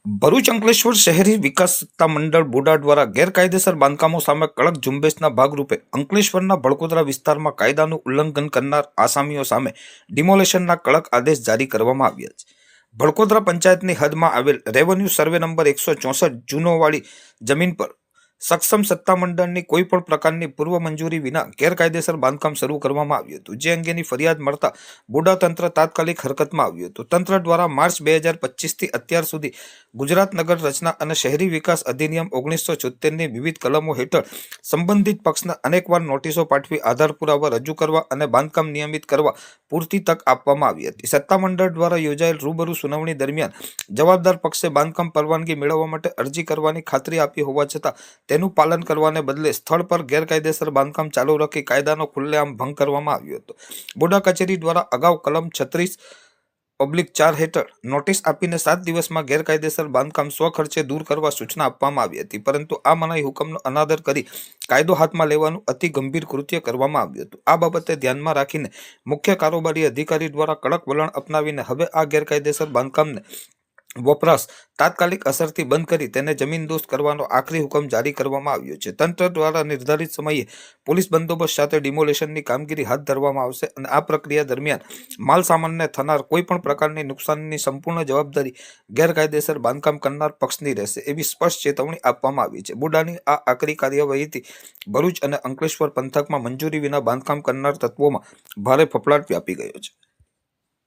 ભરૂચ અંકલેશ્વર શહેરી વિકાસ સત્તામંડળ બોડા દ્વારા ગેરકાયદેસર બાંધકામો સામે કડક ઝુંબેશના ભાગરૂપે અંકલેશ્વરના ભડકોદરા વિસ્તારમાં કાયદાનું ઉલ્લંઘન કરનાર આસામીઓ સામે ડિમોલેશનના કડક આદેશ જારી કરવામાં આવ્યા છે. ભડકોદરા પંચાયતની હદમાં આવેલ રેવન્યુ સર્વે નંબર 164 જૂનોવાળી જમીન પર સક્ષમ સત્તામંડળની કોઈ પણ પ્રકારની પૂર્વ મંજૂરી વિના ગેરકાયદેસર બાંધકામ શરૂ કરવામાં આવ્યું હતું, જે અંગેની ફરિયાદ મળતા બોડા તંત્ર તાત્કાલિક હરકતમાં આવ્યું હતું. તંત્ર દ્વારા માર્ચ 2025થી અત્યાર સુધી ગુજરાત નગર રચના અને શહેરી વિકાસ અધિનિયમ 1976ની વિવિધ કલમો હેઠળ સંબંધિત પક્ષને અનેકવાર નોટિસો પાઠવી આધાર પુરાવા રજૂ કરવા અને બાંધકામ નિયમિત કરવા પૂરતી તક આપવામાં આવી હતી. સત્તામંડળ દ્વારા યોજાયેલ રૂબરૂ સુનાવણી દરમિયાન જવાબદાર પક્ષે બાંધકામ પરવાનગી મેળવવા માટે અરજી કરવાની ખાતરી આપી હોવા છતાં તેનું પાલન કરવાને બદલે સ્થળ પર ગેરકાયદેસર બાંધકામ ચાલુ રાખી કાયદાનો ખુલ્લેઆમ ભંગ કરવામાં આવ્યો હતો. બોડા કચેરી દ્વારા અગાઉ કલમ 36/4 હેઠળ નોટિસ આપીને 7 દિવસમાં ગેરકાયદેસર બાંધકામ સ્વખર્ચે દૂર કરવા સૂચના આપવામાં આવી હતી, પરંતુ આ મનાઈ હુકમનો અનાદર કરી કાયદો હાથમાં લેવાનું અતિ ગંભીર કૃત્ય કરવામાં આવ્યું હતું. આ બાબતે ધ્યાનમાં રાખીને મુખ્ય કારોબારી અધિકારી દ્વારા કડક વલણ અપનાવીને હવે આ ગેરકાયદેસર બાંધકામને વપરાશ તાત્કાલિક અસરથી બંધ કરી તેને જમીનદોસ્ત કરવાનો આખરી હુકમ જારી કરવામાં આવ્યો છે. તંત્ર દ્વારા નિર્ધારિત સમયે પોલીસ બંદોબસ્ત સાથે ડિમોલેશનની કામગીરી હાથ ધરવામાં આવશે અને આ પ્રક્રિયા દરમિયાન માલ સામાનને થનાર કોઈ પણ પ્રકારની નુકસાનની સંપૂર્ણ જવાબદારી ગેરકાયદેસર બાંધકામ કરનાર પક્ષની રહેશે, એવી સ્પષ્ટ ચેતવણી આપવામાં આવી છે. બોડાની આ આકરી કાર્યવાહીથી ભરૂચ અને અંકલેશ્વર પંથકમાં મંજૂરી વિના બાંધકામ કરનાર તત્વોમાં ભારે ફફડાટ વ્યાપી ગયો છે.